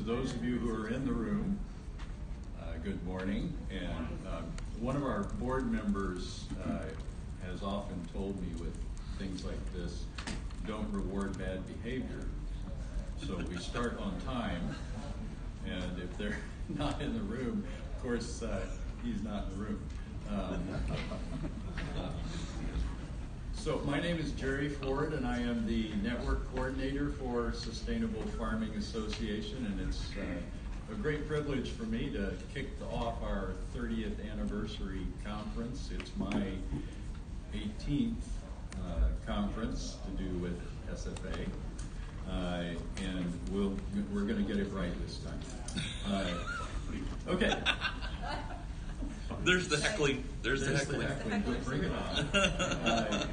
those of you who are in the room, good morning. And one of our board members has often told me with things like this, don't reward bad behavior. So we start on time, and if they're not in the room, of course, he's not in the room. So my name is Jerry Ford, and I am the network coordinator for Sustainable Farming Association, and it's a great privilege for me to kick off our 30th anniversary conference. It's my 18th conference to do with SFA, and we're going to get it right this time. Okay. There's the heckling. There's the heckling. Bring it on.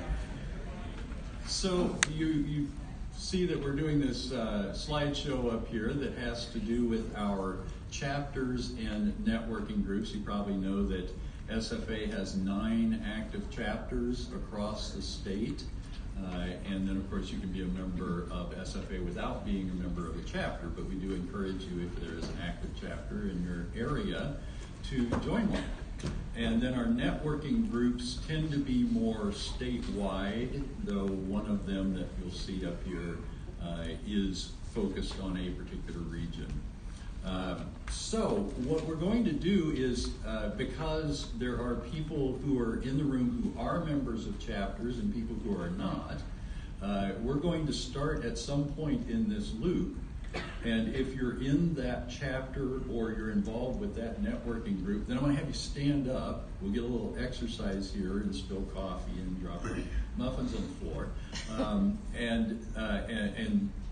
So you see that we're doing this slideshow up here that has to do with our chapters and networking groups. You probably know that SFA has 9 active chapters across the state. And then, of course, you can be a member of SFA without being a member of a chapter, but we do encourage you, if there is an active chapter in your area, to join one. And then our networking groups tend to be more statewide, though one of them that you'll see up here is focused on a particular region. So what we're going to do is, because there are people who are in the room who are members of chapters and people who are not, we're going to start at some point in this loop. And if you're in that chapter or you're involved with that networking group, then I'm going to have you stand up. We'll get a little exercise here and spill coffee and drop our muffins on the floor. And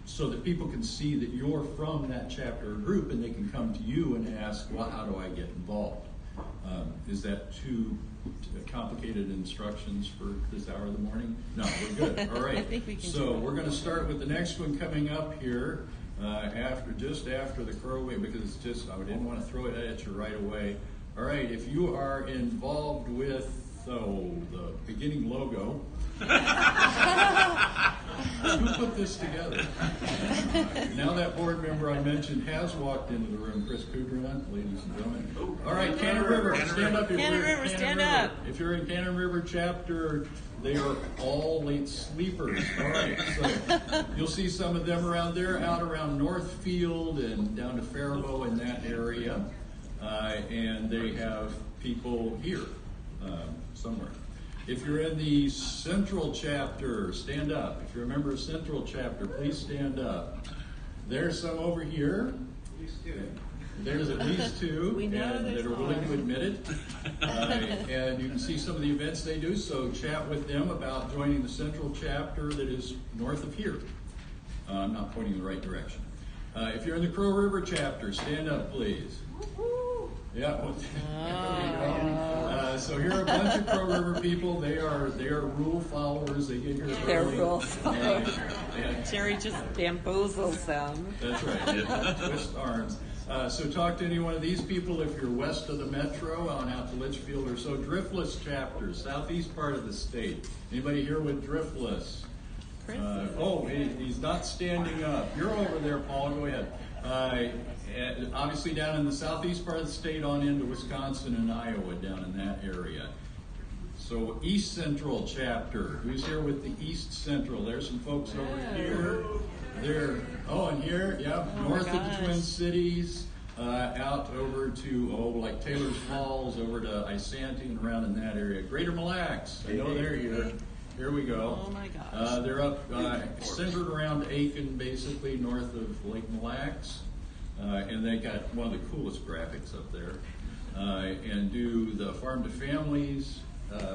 so that people can see that you're from that chapter or group, and they can come to you and ask, well, how do I get involved? Is that too complicated instructions for this hour of the morning? No, we're good. All right. I think we can so we're going to start with the next one coming up here. After the crow wave, because I didn't want to throw it at you right away. All right, if you are involved with the beginning logo, who put this together? Now that board member I mentioned has walked into the room, Chris Kudron, ladies and gentlemen. All right, Cannon River, stand up. Cannon River, stand up. If you're in Cannon River chapter, they are all late sleepers. All right, so you'll see some of them around there, out around Northfield and down to Faribault in that area. And they have people here somewhere. If you're in the Central chapter, stand up. If you're a member of Central chapter, please stand up. There's some over here. There's at least 2 that are willing to admit it. And you can see some of the events they do, so chat with them about joining the Central chapter that is north of here. I'm not pointing in the right direction. If you're in the Crow River chapter, stand up, please. Yeah. So here are a bunch of Crow River people. They are rule followers. They get here early. They're rule followers. Jerry just bamboozles them. That's right. Twist arms. So talk to any one of these people if you're west of the metro, on out to Litchfield or so. Driftless chapters, southeast part of the state. Anybody here with Driftless? He's not standing up. You're over there, Paul. Go ahead. Obviously down in the southeast part of the state on into Wisconsin and Iowa, down in that area. So East Central chapter. Who's here with the East Central? There's some folks over here. And here, north of the Twin Cities, out over to, like Taylor's Falls, over to Isanti and around in that area. Greater Mille Lacs. I know they're here. Here we go. Oh my gosh. They're up, centered around Aiken, basically, north of Lake Mille Lacs. And they got one of the coolest graphics up there. And do the Farm to Families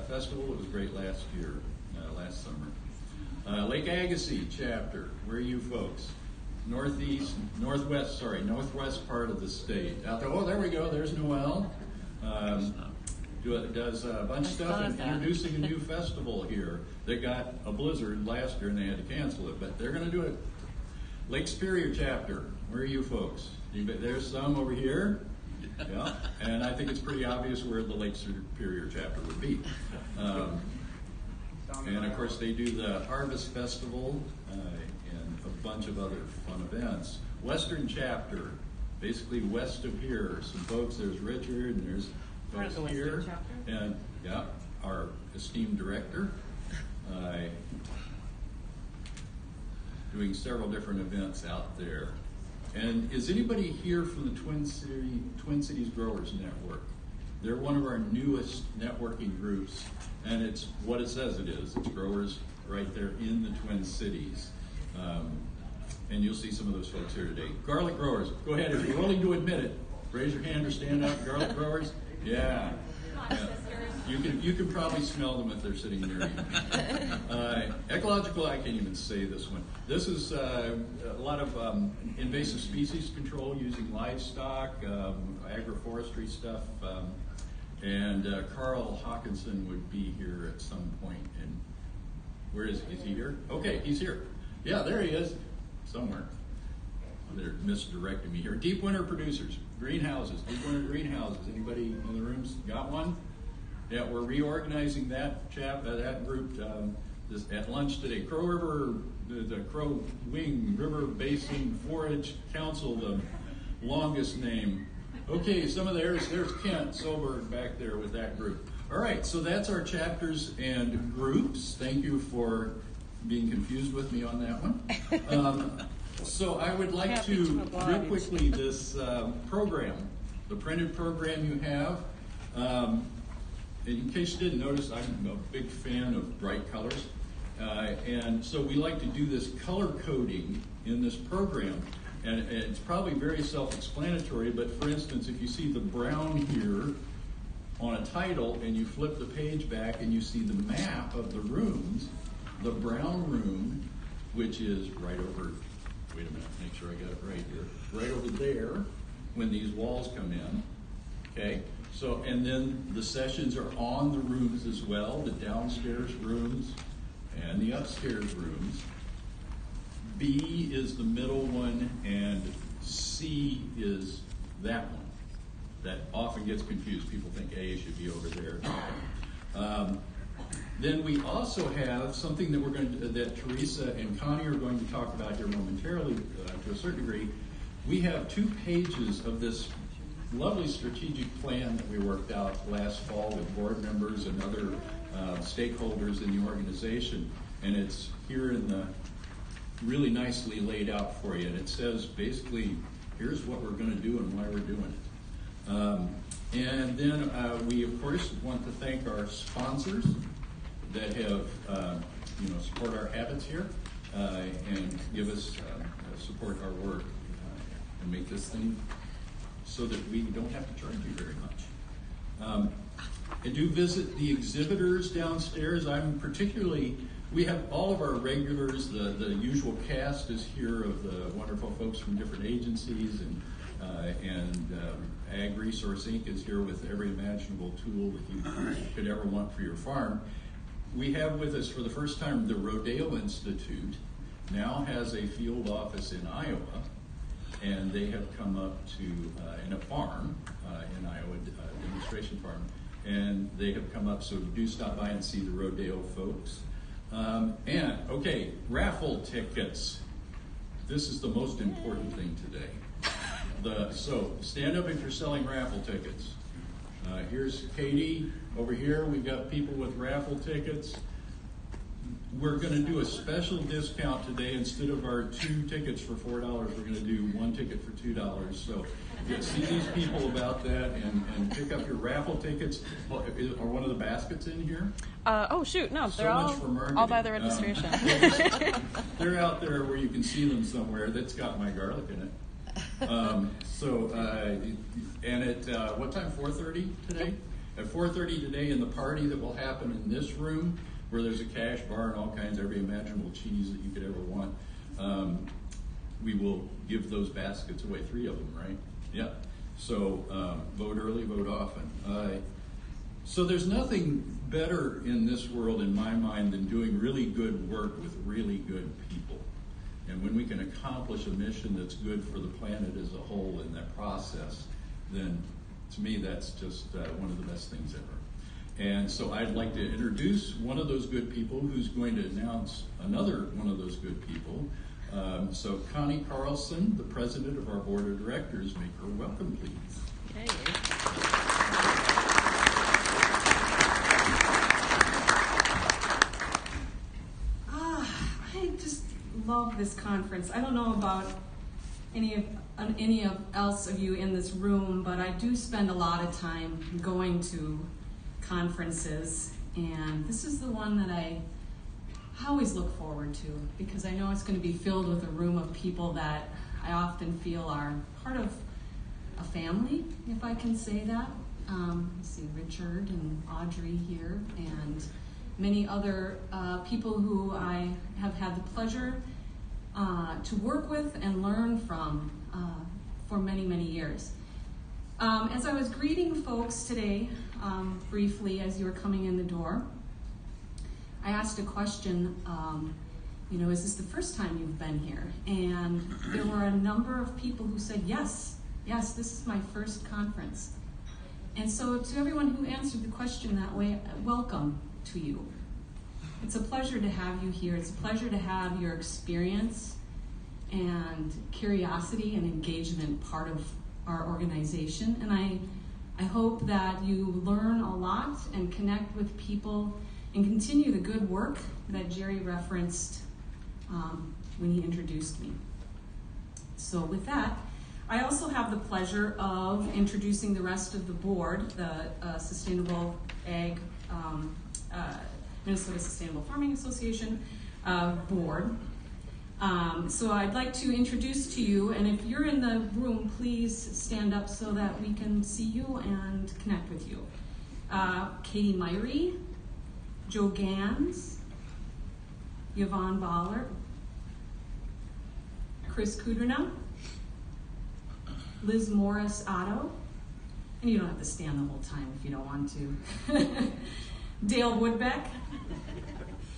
Festival. It was great last summer. Lake Agassiz chapter. Where are you folks? Northwest part of the state. Out there. Oh, there we go. There's Noel. Does a bunch of stuff and introducing a new festival here. They got a blizzard last year and they had to cancel it, but they're going to do it. Lake Superior chapter. Where are you folks? There's some over here. Yeah, and I think it's pretty obvious where the Lake Superior chapter would be. And of course they do the Harvest Festival and a bunch of other fun events. Western chapter. basically west of here. Some folks, there's Richard, and there's Part of folks the here, Western chapter? and yeah, our esteemed director, doing several different events out there. And is anybody here from the Twin Cities Growers Network? They're one of our newest networking groups, and it's what it says it is. It's growers right there in the Twin Cities. And you'll see some of those folks here today. Garlic growers, go ahead. If you're willing to admit it, raise your hand or stand up. Garlic growers? Yeah. You can probably smell them if they're sitting near you. Ecological, I can't even say this one. This is a lot of invasive species control using livestock, agroforestry stuff, and Carl Hawkinson would be here at some point. And where is he? Is he here? Okay, he's here. Yeah, there he is, somewhere. They're misdirecting me here. Deep winter producers, greenhouses, deep winter greenhouses. Anybody in the rooms got one? Yeah, we're reorganizing that group at lunch today. Crow River, the Crow Wing River Basin Forage Council, the longest name. Okay, there's Kent Solberg back there with that group. All right, so that's our chapters and groups. Thank you for being confused with me on that one. So I would like to, real quickly, this program, the printed program you have. In case you didn't notice, I'm a big fan of bright colors. And so we like to do this color coding in this program. And it's probably very self-explanatory, but for instance, if you see the brown here on a title and you flip the page back and you see the map of the rooms, the brown room, which is right over, wait a minute, make sure I got it right here, right over there when these walls come in, okay? So, and then the sessions are on the rooms as well, the downstairs rooms and the upstairs rooms. B is the middle one, and C is that one. That often gets confused. People think A should be over there. Then we also have something that that Teresa and Connie are going to talk about here momentarily to a certain degree. We have 2 pages of this lovely strategic plan that we worked out last fall with board members and other stakeholders in the organization. And it's here in the really nicely laid out for you. And it says basically, here's what we're going to do and why we're doing it. And then we, of course, want to thank our sponsors that have, support our habits here and give us, support our work and make this thing so that we don't have to charge you very much. I do visit the exhibitors downstairs. We have all of our regulars, the usual cast is here of the wonderful folks from different agencies, and Ag Resource Inc. is here with every imaginable tool that you could ever want for your farm. We have with us for the first time the Rodeo Institute now has a field office in Iowa, and they have come up to, in a farm in Iowa, a demonstration farm, and they have come up, so do stop by and see the rodeo folks. Okay, raffle tickets. This is the most important thing today. So stand up if you're selling raffle tickets. Here's Katie. Over here, we've got people with raffle tickets. We're going to do a special discount today. Instead of our 2 tickets for $4, we're going to do 1 ticket for $2. So see these people about that and pick up your raffle tickets. Are one of the baskets in here? Oh, shoot, no, So they're all by the registration. They're out there where you can see them somewhere. That's got my garlic in it. And at what time? 4:30 today? At 4:30 today in the party that will happen in this room, where there's a cash bar and all kinds of every imaginable cheese that you could ever want, we will give those baskets away, 3 of them, right? Yeah. So vote early, vote often. So there's nothing better in this world, in my mind, than doing really good work with really good people. And when we can accomplish a mission that's good for the planet as a whole in that process, then to me that's just one of the best things ever. And so I'd like to introduce one of those good people who's going to announce another one of those good people. So Connie Carlson, the president of our board of directors, make her welcome, please. Yay. I just love this conference. I don't know about any else of you in this room, but I do spend a lot of time going to conferences, and this is the one that I always look forward to because I know it's going to be filled with a room of people that I often feel are part of a family, if I can say that. I see Richard and Audrey here and many other people who I have had the pleasure to work with and learn from for many, many years. As I was greeting folks today, briefly as you were coming in the door, I asked a question, is this the first time you've been here? And there were a number of people who said, yes, this is my first conference. And so to everyone who answered the question that way, welcome to you. It's a pleasure to have you here. It's a pleasure to have your experience and curiosity and engagement part of our organization. And I hope that you learn a lot and connect with people and continue the good work that Jerry referenced when he introduced me. So with that, I also have the pleasure of introducing the rest of the board, the Sustainable Minnesota Sustainable Farming Association board. So I'd like to introduce to you, and if you're in the room, please stand up so that we can see you and connect with you. Katie Myrie, Joe Gans, Yvonne Baller, Chris Kudrina, Liz Morris Otto, and you don't have to stand the whole time if you don't want to. Dale Woodbeck,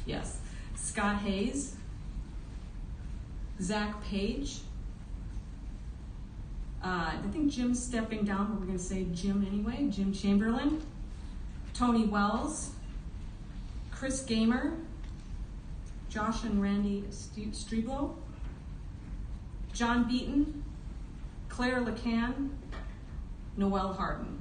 yes, Scott Hayes, Zach Page, I think Jim's stepping down, but we're going to say Jim anyway, Jim Chamberlain, Tony Wells, Chris Gamer, Josh and Randy Streblow, John Beaton, Claire LeCan, Noelle Harden.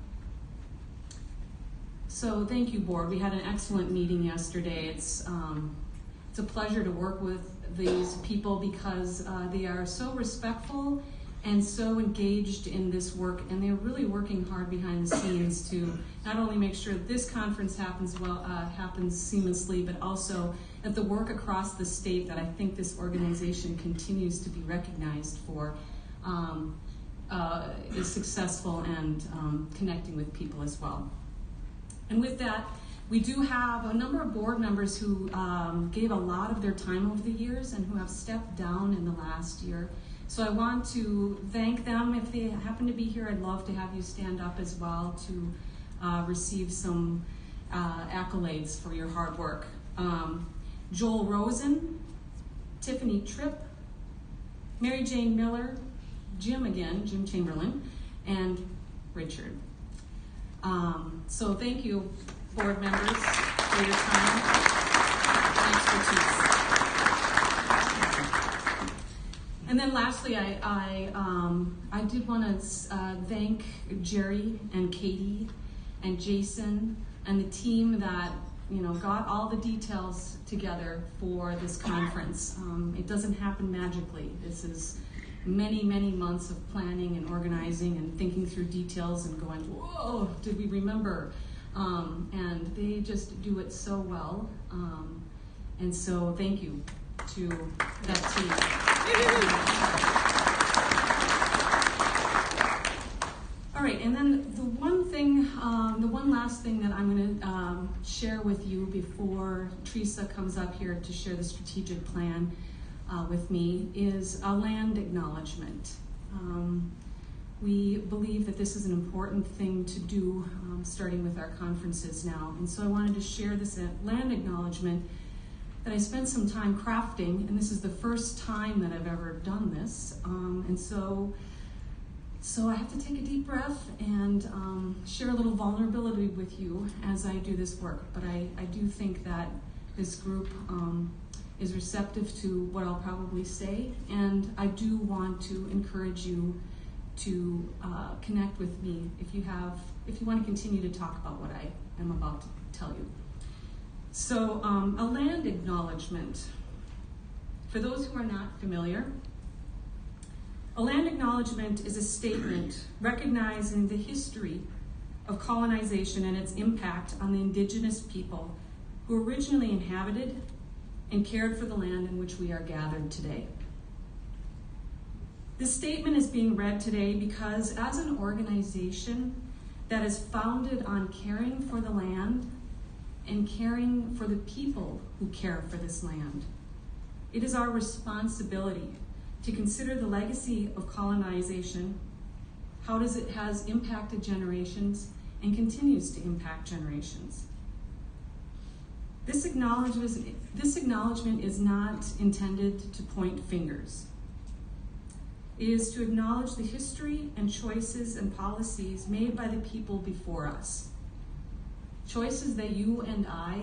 So thank you, board. We had an excellent meeting yesterday. It's a pleasure to work with these people because they are so respectful and so engaged in this work, and they're really working hard behind the scenes to not only make sure that this conference happens seamlessly, but also that the work across the state that I think this organization continues to be recognized for is successful and connecting with people as well. And with that, we do have a number of board members who gave a lot of their time over the years and who have stepped down in the last year. So I want to thank them. If they happen to be here, I'd love to have you stand up as well to receive some accolades for your hard work. Joel Rosen, Tiffany Tripp, Mary Jane Miller, Jim Chamberlain, and Richard. So thank you, board members, for your time and expertise. And then lastly, I did want to thank Jerry and Katie and Jason and the team that got all the details together for this conference. It doesn't happen magically. This is many, many months of planning and organizing and thinking through details and going, whoa, did we remember? And they just do it so well. And so thank you to that team. All right, and then the one last thing that I'm going to share with you before Teresa comes up here to share the strategic plan with me is a land acknowledgement. We believe that this is an important thing to do, starting with our conferences now. And so I wanted to share this land acknowledgement that I spent some time crafting, and this is the first time that I've ever done this. And so I have to take a deep breath and share a little vulnerability with you as I do this work. But I do think that this group is receptive to what I'll probably say, and I do want to encourage you to connect with me if you want to continue to talk about what I am about to tell you. So, a land acknowledgement. For those who are not familiar, a land acknowledgement is a statement recognizing the history of colonization and its impact on the indigenous people who originally inhabited and cared for the land in which we are gathered today. This statement is being read today because as an organization that is founded on caring for the land and caring for the people who care for this land, it is our responsibility to consider the legacy of colonization, how it has impacted generations and continues to impact generations. This acknowledgement is not intended to point fingers. It is to acknowledge the history and choices and policies made by the people before us. Choices that you and I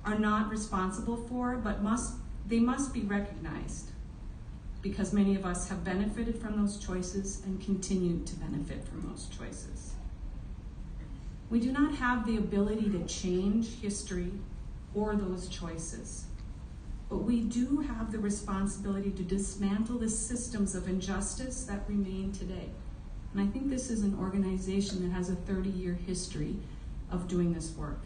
are not responsible for, but they must be recognized because many of us have benefited from those choices and continue to benefit from those choices. We do not have the ability to change history or those choices, but we do have the responsibility to dismantle the systems of injustice that remain today. And I think this is an organization that has a 30-year history of doing this work.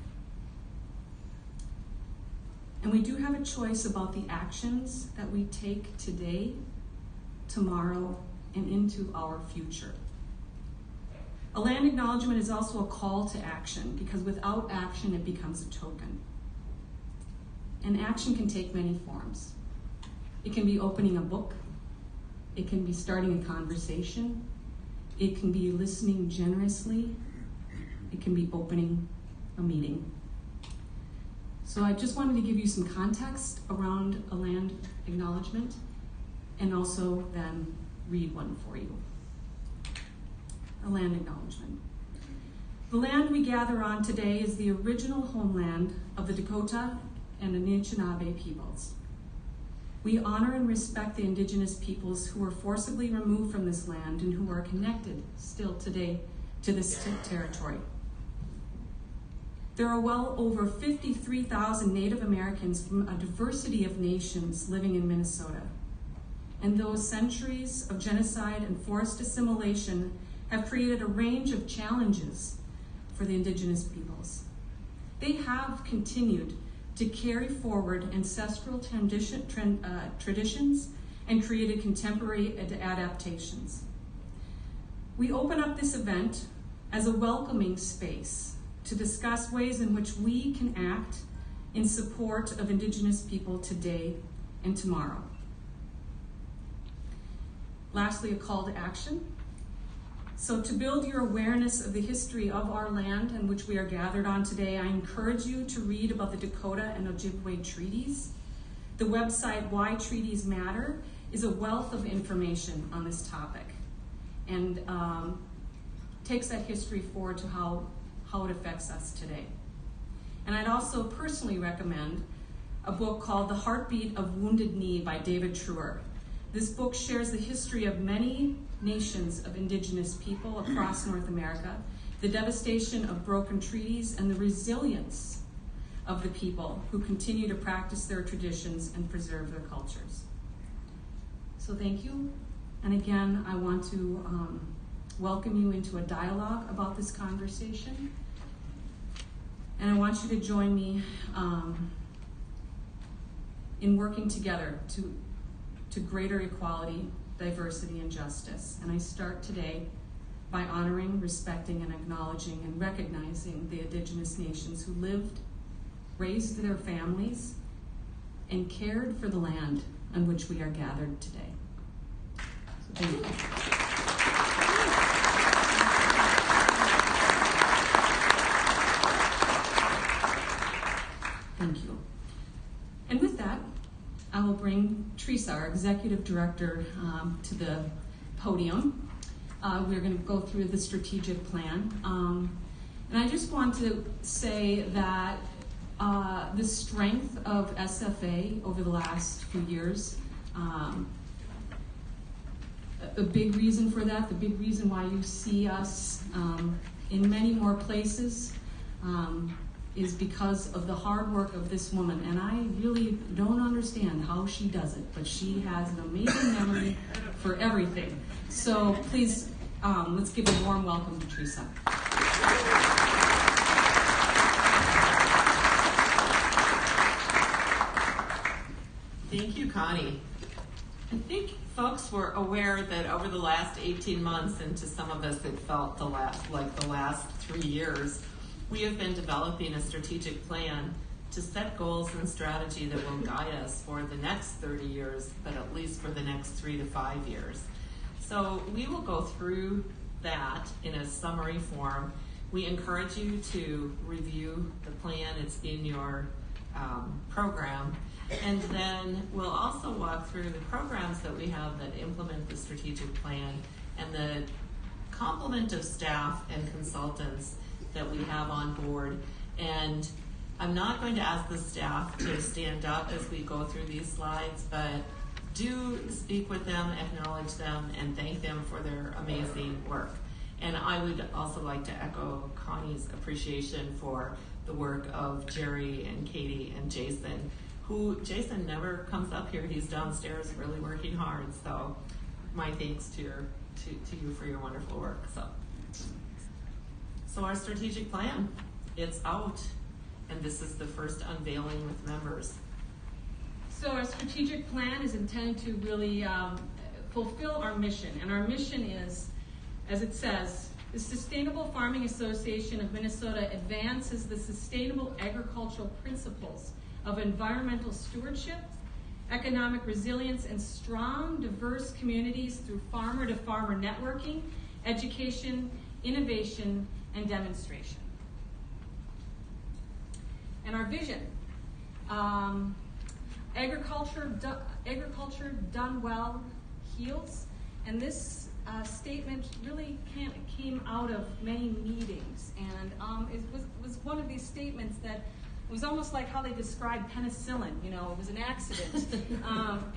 And we do have a choice about the actions that we take today, tomorrow, and into our future. A land acknowledgement is also a call to action because without action, it becomes a token. And action can take many forms. It can be opening a book. It can be starting a conversation. It can be listening generously. It can be opening a meeting. So I just wanted to give you some context around a land acknowledgement and also then read one for you. A land acknowledgement. The land we gather on today is the original homeland of the Dakota and Anishinaabe peoples. We honor and respect the indigenous peoples who were forcibly removed from this land and who are connected still today to this territory. There are well over 53,000 Native Americans from a diversity of nations living in Minnesota. And those centuries of genocide and forced assimilation have created a range of challenges for the indigenous peoples. They have continued to carry forward ancestral traditions and created contemporary adaptations. We open up this event as a welcoming space to discuss ways in which we can act in support of Indigenous people today and tomorrow. Lastly, a call to action. So to build your awareness of the history of our land in which we are gathered on today, I encourage you to read about the Dakota and Ojibwe treaties. The website Why Treaties Matter is a wealth of information on this topic and takes that history forward to how it affects us today. And I'd also personally recommend a book called The Heartbeat of Wounded Knee by David Truer. This book shares the history of many nations of indigenous people across North America, the devastation of broken treaties, and the resilience of the people who continue to practice their traditions and preserve their cultures. So thank you. And again, I want to welcome you into a dialogue about this conversation. And I want you to join me in working together to greater equality, diversity, and justice. And I start today by honoring, respecting, and acknowledging and recognizing the Indigenous nations who lived, raised their families, and cared for the land on which we are gathered today. So thank you. Thank you. And with that, I will bring Teresa, our Executive Director, to the podium. We're going to go through the strategic plan. And I just want to say that the strength of SFA over the last few years. A big reason for that, the big reason why you see us in many more places is because of the hard work of this woman. And I really don't understand how she does it, but she has an amazing memory for everything. So please, let's give a warm welcome to Teresa. Thank you, Connie. I think folks were aware that over the last 18 months, and to some of us it felt the last 3 years, we have been developing a strategic plan to set goals and strategy that will guide us for the next 30 years, but at least for the next 3 to 5 years. So we will go through that in a summary form. We encourage you to review the plan. It's in your program. And then we'll also walk through the programs that we have that implement the strategic plan and the complement of staff and consultants that we have on board. And I'm not going to ask the staff to stand up as we go through these slides, but do speak with them, acknowledge them, and thank them for their amazing work. And I would also like to echo Connie's appreciation for the work of Jerry and Katie and Jason, who Jason never comes up here. He's downstairs really working hard. So my thanks to you for your wonderful work. So our strategic plan, it's out, and this is the first unveiling with members. So our strategic plan is intended to really fulfill our mission. And our mission is, as it says, the Sustainable Farming Association of Minnesota advances the sustainable agricultural principles of environmental stewardship, economic resilience, and strong, diverse communities through farmer-to-farmer networking, education, innovation, and demonstration. And our vision, agriculture done well heals. And this statement really came out of many meetings. And it was one of these statements that it was almost like how they described penicillin. You know, it was an accident.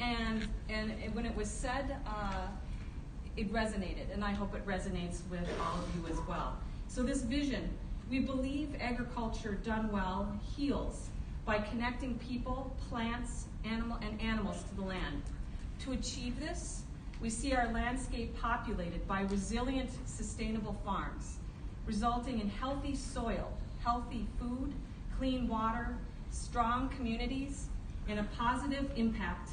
And when it was said, it resonated. And I hope it resonates with all of you as well. So this vision, we believe agriculture done well heals by connecting people, plants, animals to the land. To achieve this, we see our landscape populated by resilient, sustainable farms, resulting in healthy soil, healthy food, clean water, strong communities, and a positive impact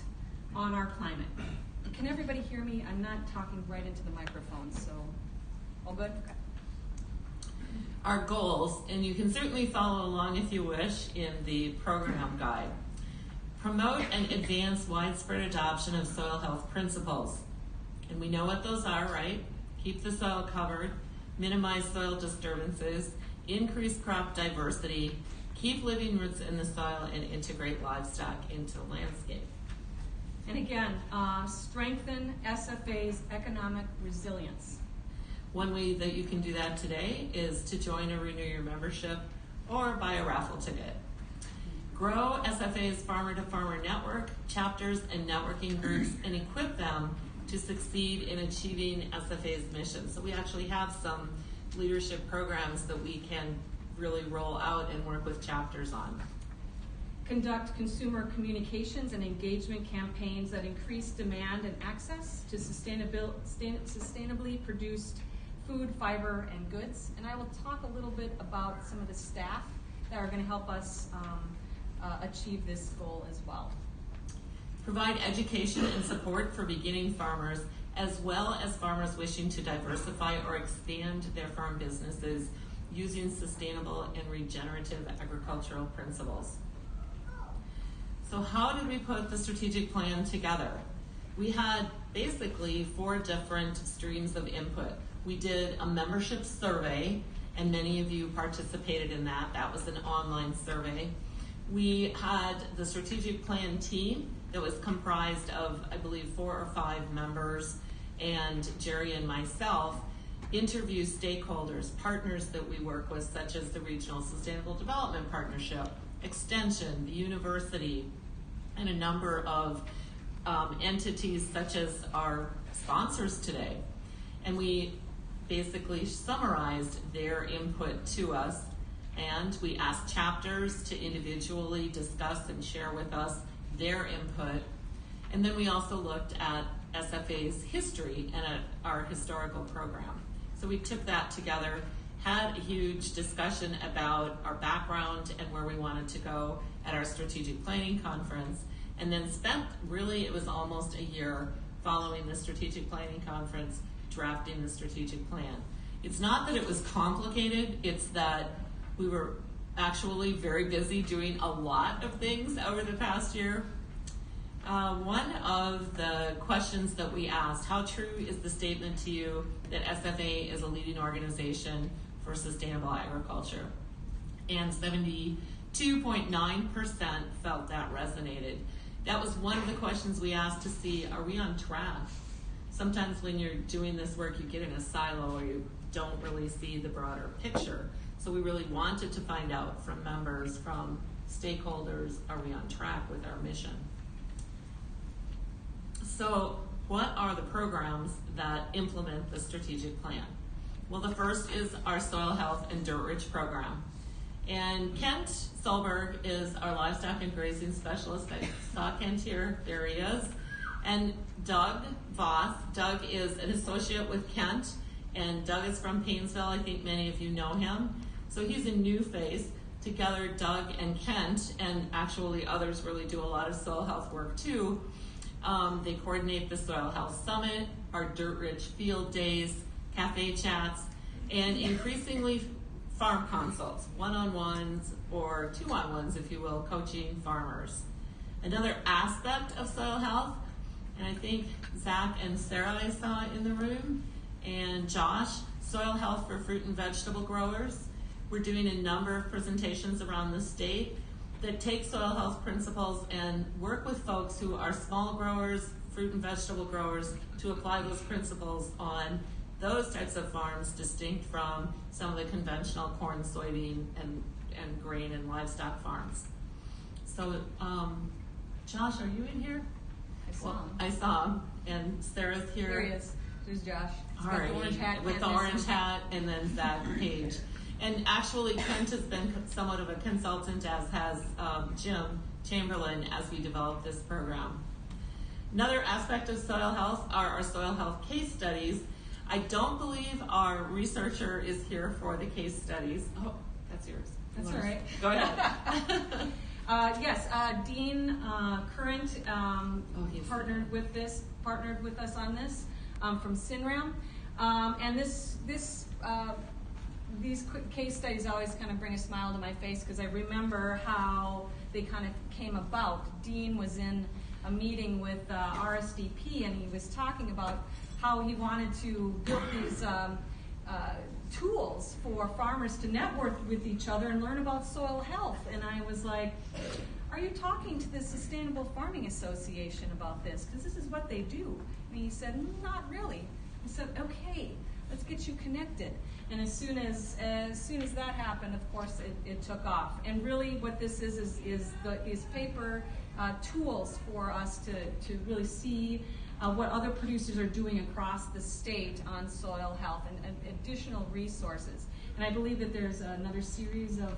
on our climate. Can everybody hear me? I'm not talking right into the microphone, so all good? Okay. Our goals, and you can certainly follow along if you wish in the program guide. Promote and advance widespread adoption of soil health principles. And we know what those are, right? Keep the soil covered, minimize soil disturbances, increase crop diversity, keep living roots in the soil, and integrate livestock into the landscape. And again, strengthen SFA's economic resilience. One way that you can do that today is to join or renew your membership or buy a raffle ticket. Grow SFA's farmer-to-farmer network, chapters, and networking groups, and equip them to succeed in achieving SFA's mission. So we actually have some leadership programs that we can really roll out and work with chapters on. Conduct consumer communications and engagement campaigns that increase demand and access to sustainably produced food, fiber, and goods. And I will talk a little bit about some of the staff that are going to help us achieve this goal as well. Provide education and support for beginning farmers, as well as farmers wishing to diversify or expand their farm businesses using sustainable and regenerative agricultural principles. So how did we put the strategic plan together? We had basically 4 different streams of input. We did a membership survey, and many of you participated in that. That was an online survey. We had the strategic plan team that was comprised of, I believe, 4 or 5 members, and Jerry and myself interview stakeholders, partners that we work with, such as the Regional Sustainable Development Partnership, Extension, the university, and a number of entities such as our sponsors today. And we basically summarized their input to us, and we asked chapters to individually discuss and share with us their input. And then we also looked at SFA's history and at our historical program. So we took that together, had a huge discussion about our background and where we wanted to go at our strategic planning conference, and then spent really, it was almost a year following the strategic planning conference drafting the strategic plan. It's not that it was complicated, it's that we were actually very busy doing a lot of things over the past year. One of the questions that we asked, how true is the statement to you that SFA is a leading organization for sustainable agriculture? And 72.9% felt that resonated. That was one of the questions we asked to see, are we on track? Sometimes when you're doing this work, you get in a silo or you don't really see the broader picture. So we really wanted to find out from members, from stakeholders, are we on track with our mission? So what are the programs that implement the strategic plan? Well, the first is our soil health and dirt rich program. And Kent Solberg is our livestock and grazing specialist. I saw Kent here, there he is. And Doug Voss. Doug is an associate with Kent, and Doug is from Painesville. I think many of you know him. So he's a new face. Together, Doug and Kent, and actually others really do a lot of soil health work too. They coordinate the Soil Health Summit, our Dirt Rich Field Days, cafe chats, and increasingly farm consults, one-on-ones or two-on-ones, if you will, coaching farmers. Another aspect of soil health, and I think Zach and Sarah I saw in the room, and Josh, soil health for fruit and vegetable growers. We're doing a number of presentations around the state that take soil health principles and work with folks who are small growers, fruit and vegetable growers, to apply those principles on those types of farms distinct from some of the conventional corn, soybean, and grain and livestock farms. So, Josh, are you in here? I saw him. I saw him, and Sarah's here. There he is. There's Josh. He's All got right, the orange hat. with the orange hat, and then Zach Page. And actually, Kent has been somewhat of a consultant, as has Jim Chamberlain, as we develop this program. Another aspect of soil health are our soil health case studies. I don't believe our researcher is here for the case studies. Oh, that's yours. That's all right. Go ahead. Yes, Dean Current partnered with us on this from CINRAM, and these case studies always kind of bring a smile to my face because I remember how they kind of came about. Dean was in a meeting with RSDP, and he was talking about how he wanted to build these tools for farmers to network with each other and learn about soil health. And I was like, are you talking to the Sustainable Farming Association about this? Because this is what they do. And he said, not really. I said, okay, let's get you connected. And as soon as that happened, of course, it took off. And really what this is paper tools for us to really see what other producers are doing across the state on soil health and additional resources. And I believe that there's another series of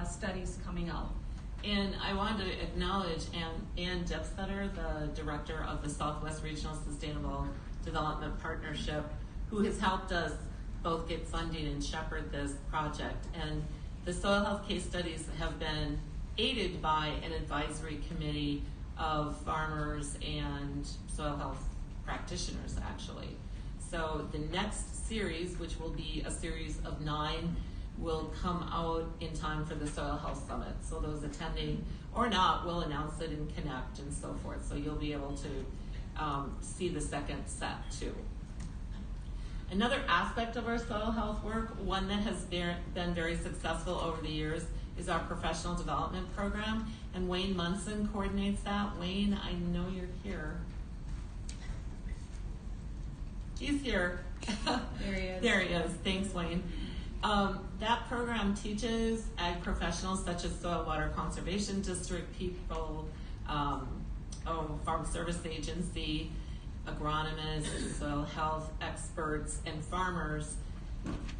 studies coming out. And I wanted to acknowledge Ann Dipstetter, the director of the Southwest Regional Sustainable Development Partnership, who has helped us both get funding and shepherd this project. And the soil health case studies have been aided by an advisory committee of farmers and soil health practitioners, actually. So the next series, which will be a series of 9, will come out in time for the Soil Health Summit. So those attending or not will announce it and connect and so forth. So you'll be able to see the second set too. Another aspect of our soil health work, one that has been very successful over the years, is our professional development program, and Wayne Munson coordinates that. Wayne, I know you're here. He's here. There he is. There he is. Thanks, Wayne. That program teaches ag professionals such as soil water conservation district people, farm service agency, agronomists, soil health experts, and farmers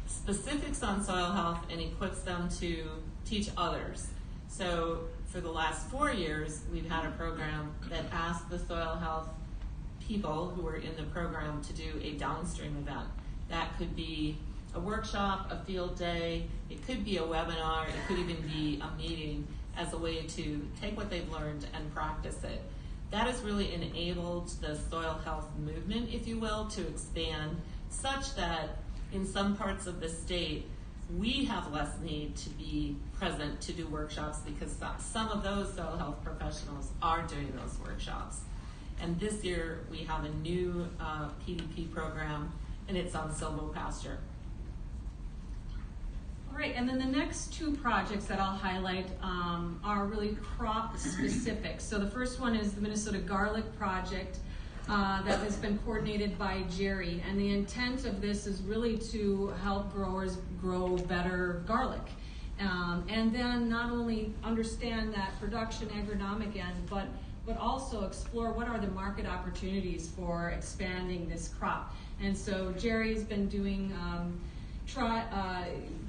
specifics on soil health and equips them to teach others. So for the last 4 years, we've had a program that asks the soil health people who are in the program to do a downstream event. That could be a workshop, a field day, it could be a webinar, it could even be a meeting as a way to take what they've learned and practice it. That has really enabled the soil health movement, if you will, to expand such that in some parts of the state, we have less need to be present to do workshops because some of those soil health professionals are doing those workshops. And this year, we have a new PDP program, and it's on silvopasture. All right, and then the next two projects that I'll highlight are really crop specific. So the first one is the Minnesota Garlic Project that has been coordinated by Jerry. And the intent of this is really to help growers grow better garlic. And then not only understand that production agronomic end, but also explore what are the market opportunities for expanding this crop. And so Jerry's been doing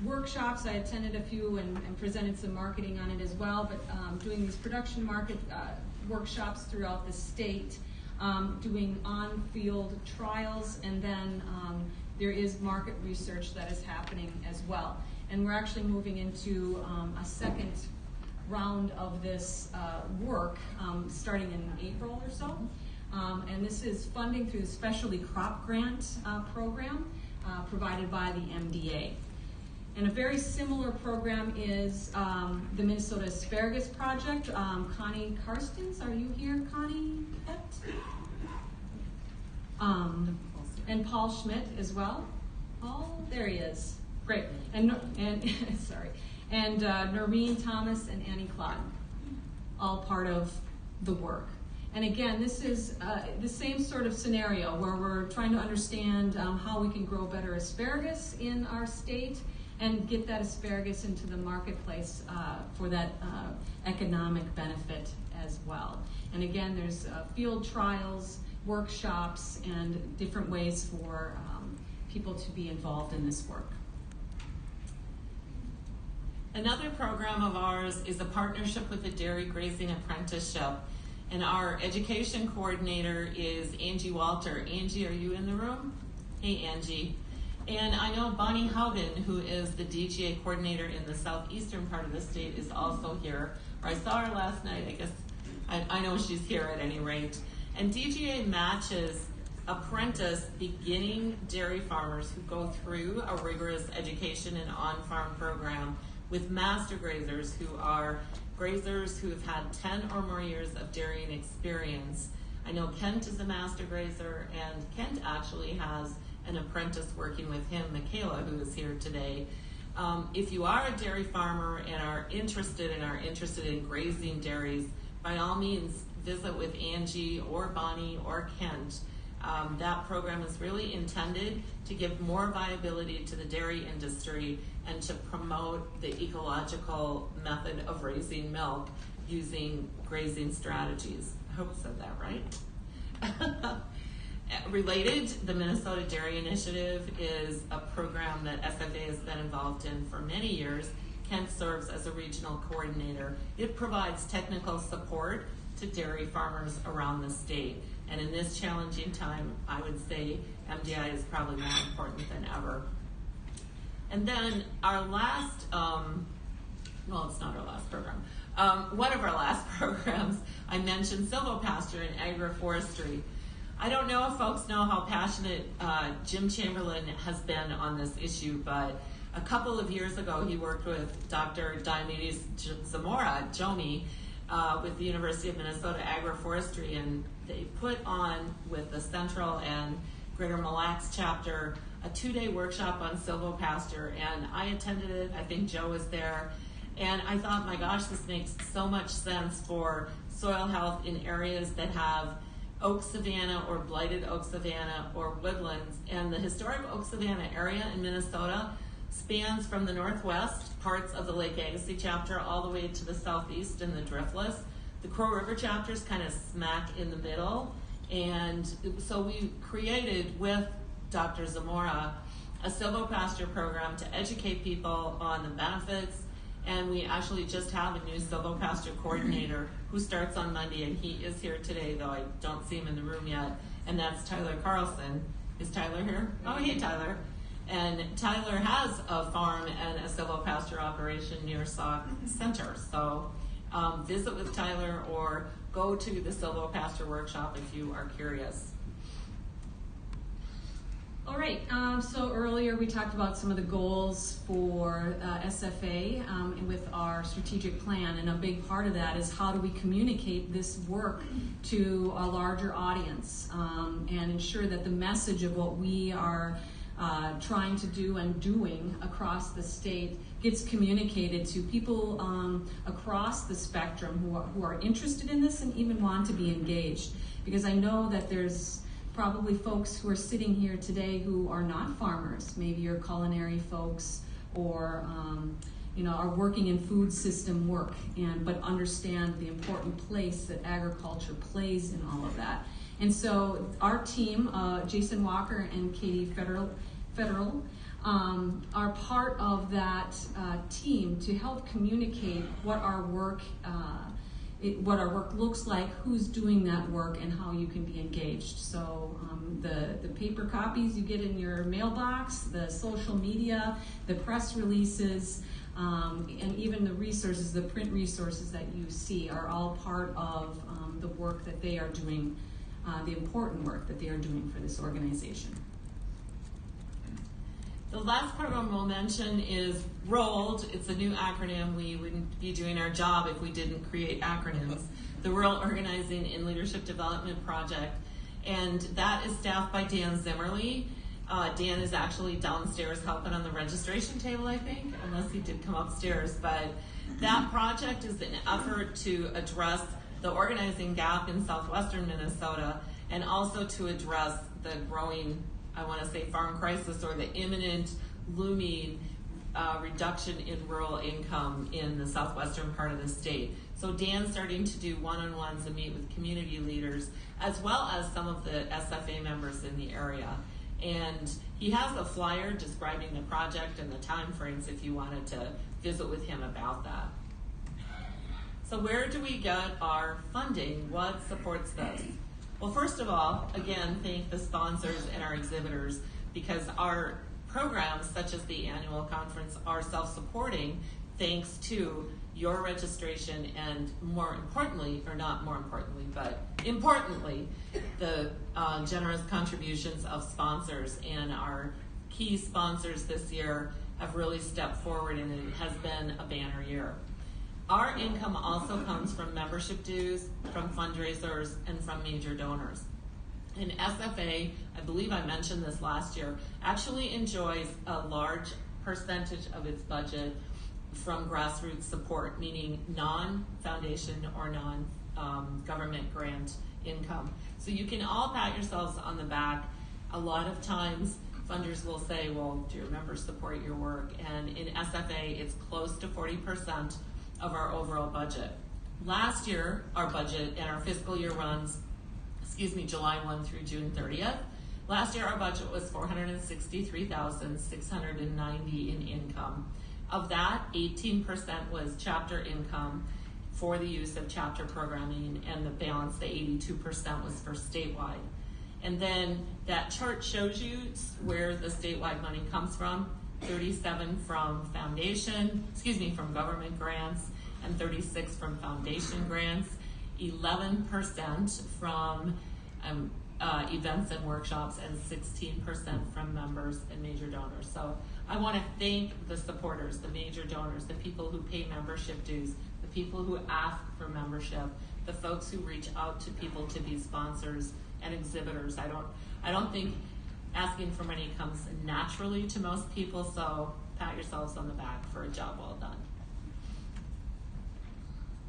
workshops. I attended a few and presented some marketing on it as well, but doing these production market workshops throughout the state, doing on-field trials, and then there is market research that is happening as well. And we're actually moving into a second round of this work starting in April or so. And this is funding through the Specialty Crop Grant program provided by the MDA. And a very similar program is the Minnesota Asparagus Project. Connie Karstens, are you here, Connie? And Paul Schmidt as well. Paul, there he is. Great. And sorry. And Noreen Thomas and Annie Claude, all part of the work. And again, this is the same sort of scenario where we're trying to understand how we can grow better asparagus in our state and get that asparagus into the marketplace for that economic benefit as well. And again, there's field trials, workshops, and different ways for people to be involved in this work. Another program of ours is a partnership with the Dairy Grazing Apprenticeship. And our education coordinator is Angie Walter. Angie, are you in the room? Hey, Angie. And I know Bonnie Haugen, who is the DGA coordinator in the southeastern part of the state, is also here. Or I saw her last night. I guess I know she's here at any rate. And DGA matches apprentice beginning dairy farmers who go through a rigorous education and on-farm program with master grazers who are grazers who have had 10 or more years of dairying experience. I know Kent is a master grazer, and Kent actually has an apprentice working with him, Michaela, who is here today. If you are a dairy farmer and are interested in grazing dairies, by all means visit with Angie or Bonnie or Kent. That program is really intended to give more viability to the dairy industry and to promote the ecological method of raising milk using grazing strategies. I hope I said that right. Related, the Minnesota Dairy Initiative is a program that SFA has been involved in for many years. Kent serves as a regional coordinator. It provides technical support to dairy farmers around the state. And in this challenging time, I would say MDI is probably more important than ever. And then our last, well, it's not our last program. One of our last programs, I mentioned silvopasture and agroforestry. I don't know if folks know how passionate Jim Chamberlain has been on this issue, but a couple of years ago, he worked with Dr. Diomedes Zamora, Jomi, with the University of Minnesota Agroforestry, and they put on with the Central and Greater Mille Lacs chapter a 2-day workshop on silvopasture, and I attended it. I think Joe was there, and I thought, my gosh, this makes so much sense for soil health in areas that have oak savanna or blighted oak savanna or woodlands. And the historic oak savanna area in Minnesota, spans from the northwest parts of the Lake Agassiz chapter all the way to the southeast in the Driftless. The Crow River chapter is kind of smack in the middle. And so we created with Dr. Zamora a silvopasture program to educate people on the benefits. And we actually just have a new silvopasture coordinator who starts on Monday, and he is here today, though I don't see him in the room yet. And that's Tyler Carlson. Is Tyler here? Oh, hey, Tyler. And Tyler has a farm and a silvopasture operation near Sauk Center. So visit with Tyler or go to the silvopasture workshop if you are curious. All right, so earlier we talked about some of the goals for SFA with our strategic plan, and a big part of that is how do we communicate this work to a larger audience and ensure that the message of what we are trying to do and doing across the state gets communicated to people across the spectrum who are interested in this and even want to be engaged. Because I know that there's probably folks who are sitting here today who are not farmers. Maybe you're culinary folks or are working in food system work, but understand the important place that agriculture plays in all of that. And so our team, Jason Walker and Katie Federal, are part of that team to help communicate what our work looks like, who's doing that work, and how you can be engaged. So the paper copies you get in your mailbox, the social media, the press releases, and even the resources, the print resources that you see are all part of the work that they are doing, the important work that they are doing for this organization. The last program we'll mention is ROLD. It's a new acronym. We wouldn't be doing our job if we didn't create acronyms. The Rural Organizing and Leadership Development Project. And that is staffed by Dan Zimmerly. Dan is actually downstairs helping on the registration table, I think, unless he did come upstairs. But that project is an effort to address the organizing gap in southwestern Minnesota and also to address the growing, I want to say, farm crisis or the imminent looming reduction in rural income in the southwestern part of the state. So Dan's starting to do one-on-ones and meet with community leaders as well as some of the SFA members in the area. And he has a flyer describing the project and the time frames if you wanted to visit with him about that. So where do we get our funding? What supports this? Well, first of all, again, thank the sponsors and our exhibitors, because our programs, such as the annual conference, are self-supporting thanks to your registration and, more importantly, or not more importantly, but importantly, the generous contributions of sponsors. And our key sponsors this year have really stepped forward, and it has been a banner year. Our income also comes from membership dues, from fundraisers, and from major donors. And SFA, I believe I mentioned this last year, actually enjoys a large percentage of its budget from grassroots support, meaning non-foundation or non-government grant income. So you can all pat yourselves on the back. A lot of times funders will say, well, do your members support your work? And in SFA, it's close to 40% of our overall budget. Last year, our budget and our fiscal year runs, July 1 through June 30th. Last year, our budget was $463,690 in income. Of that, 18% was chapter income for the use of chapter programming, and the balance, the 82%, was for statewide. And then that chart shows you where the statewide money comes from. 37 from from government grants, and 36 from foundation grants, 11% from events and workshops, and 16% from members and major donors. So I want to thank the supporters, the major donors, the people who pay membership dues, the people who ask for membership, the folks who reach out to people to be sponsors and exhibitors. I don't think asking for money comes naturally to most people, so pat yourselves on the back for a job well done.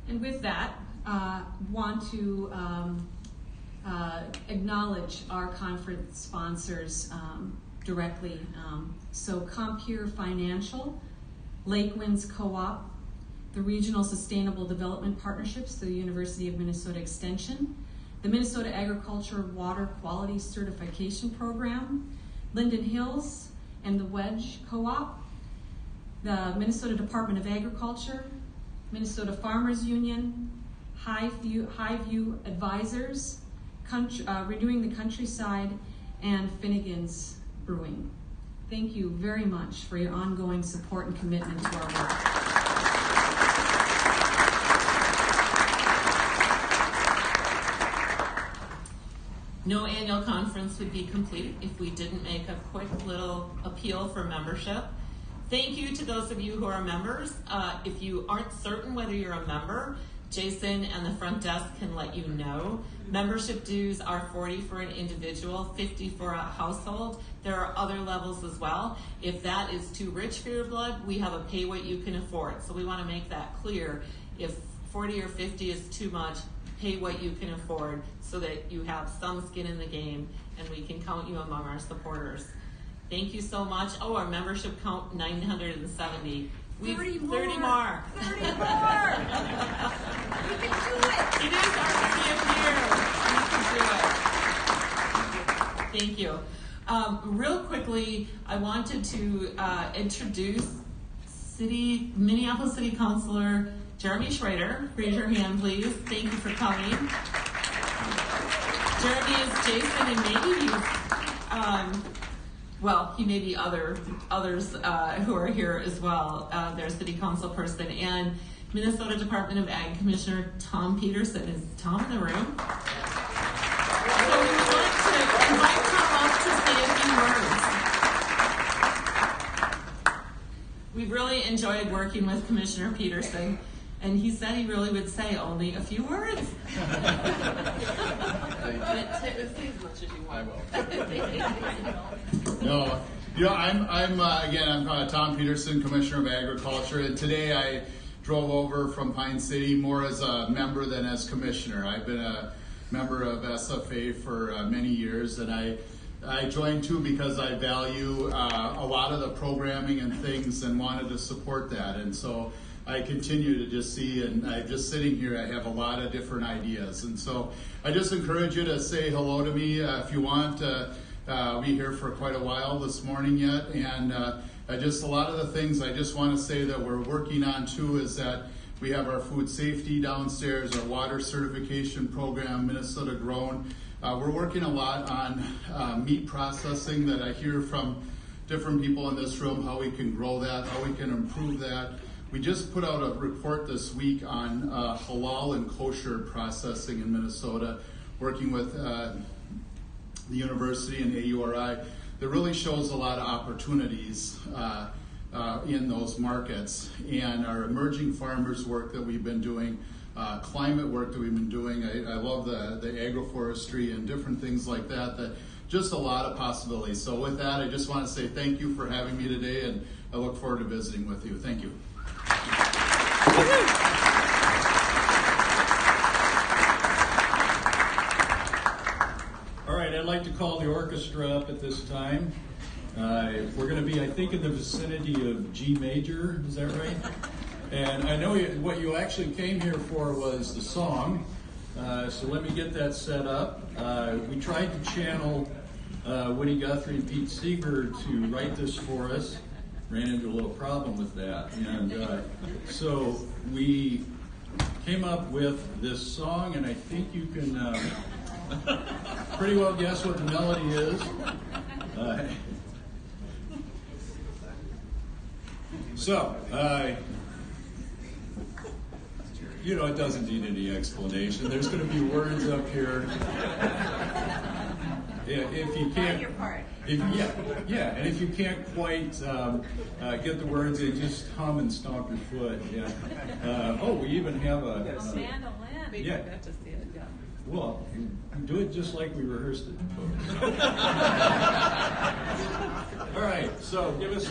And with that, want to acknowledge our conference sponsors, directly. So Compeer Financial, Lake Winds Co-op, the Regional Sustainable Development Partnerships, the University of Minnesota Extension, the Minnesota Agriculture Water Quality Certification Program, Linden Hills and the Wedge Co-op, the Minnesota Department of Agriculture, Minnesota Farmers Union, Highview Advisors, Renewing the Countryside, and Finnegan's Brewing. Thank you very much for your ongoing support and commitment to our work. No annual conference would be complete if we didn't make a quick little appeal for membership. Thank you to those of you who are members. If you aren't certain whether you're a member, Jason and the front desk can let you know. Membership dues are $40 for an individual, $50 for a household. There are other levels as well. If that is too rich for your blood, we have a pay what you can afford. So we want to make that clear. If 40 or 50 is too much, pay what you can afford so that you have some skin in the game and we can count you among our supporters. Thank you so much. Oh, our membership count, 970. 30 more. 30 more. 30 more. You can do it. It is our 30th year. You can do it. Thank you. Real quickly, I wanted to introduce Minneapolis City Councilor Jeremy Schrader. Raise your hand, please. Thank you for coming. Jeremy is Jason, and maybe he may be others who are here as well. They're city council person, and Minnesota Department of Ag Commissioner Tom Peterson. Is Tom in the room? So we would like to invite Tom up to say a few words. We've really enjoyed working with Commissioner Peterson, and he said he really would say only a few words. Say as much as you want. I will. No, I'm Tom Peterson, Commissioner of Agriculture, and today I drove over from Pine City more as a member than as commissioner. I've been a member of SFA for many years, and I joined too because I value a lot of the programming and things and wanted to support that, and so I continue to just see, and I'm just sitting here, I have a lot of different ideas, and so I just encourage you to say hello to me if you want. I'll be here for quite a while this morning yet, and a lot of the things I just want to say that we're working on too is that we have our food safety downstairs, our water certification program, Minnesota Grown. We're working a lot on meat processing that I hear from different people in this room, how we can grow that, how we can improve that. We just put out a report this week on halal and kosher processing in Minnesota, working with the university and AURI, that really shows a lot of opportunities in those markets. And our emerging farmers work that we've been doing, climate work that we've been doing. I love the agroforestry and different things like that, just a lot of possibilities. So with that, I just want to say thank you for having me today, and I look forward to visiting with you. Thank you. All right, I'd like to call the orchestra up at this time. We're going to be, I think, in the vicinity of G major, is that right? And I know what you actually came here for was the song, so let me get that set up. We tried to channel Woody Guthrie and Pete Seeger to write this for us. Ran into a little problem with that, and so we came up with this song, and I think you can pretty well guess what the melody is. It doesn't need any explanation. There's going to be words up here. If you can't, and if you can't quite get the words in, just hum and stomp your foot. Yeah. We even have a Mandolin. Yeah. Got to see it. Yeah. Well, do it just like we rehearsed it, folks. All right, so give us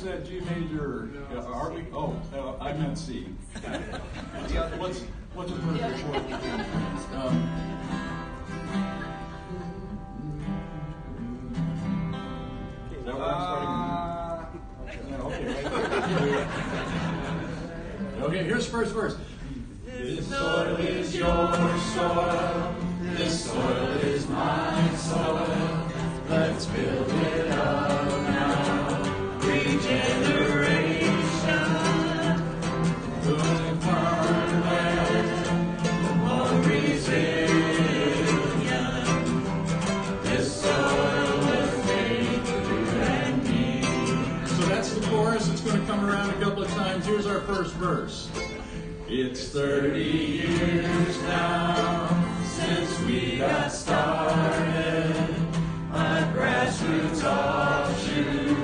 that G major. Are we? I meant C. What's a perfect chord? here's the first verse. This soil is your soil. This soil is my soil. Let's build it up now. Regeneration. Good farmland. More resilient. This soil was made for you and me. So that's the chorus. It's going to come around a couple of times. Here's our first verse. It's 30 years now since we got started. A grassroots offshoot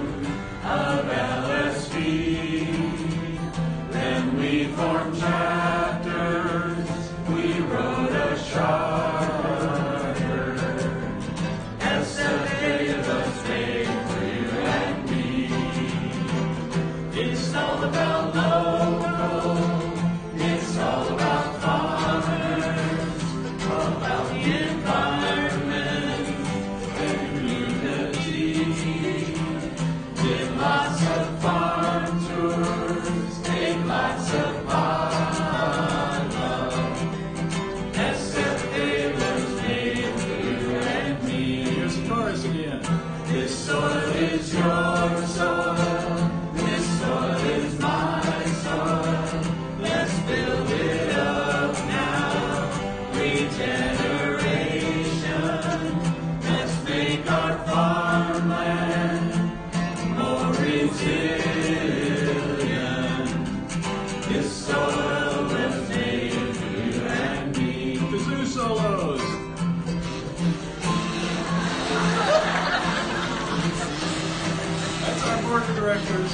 of LSD. Then we formed chapters. We wrote a charter. SFA was made for you and me. It's all about local. It's all about farmers, about the environment and community. Did lots of farm tours, take lots of love. SFA was made for you and me. Here's the chorus again. This soil is your soil. This soil is my soil. Let's build it up now. Regeneration. Let's make our farmland more resilient. This soil was made for you and me. Kazoo solos. That's our board of directors.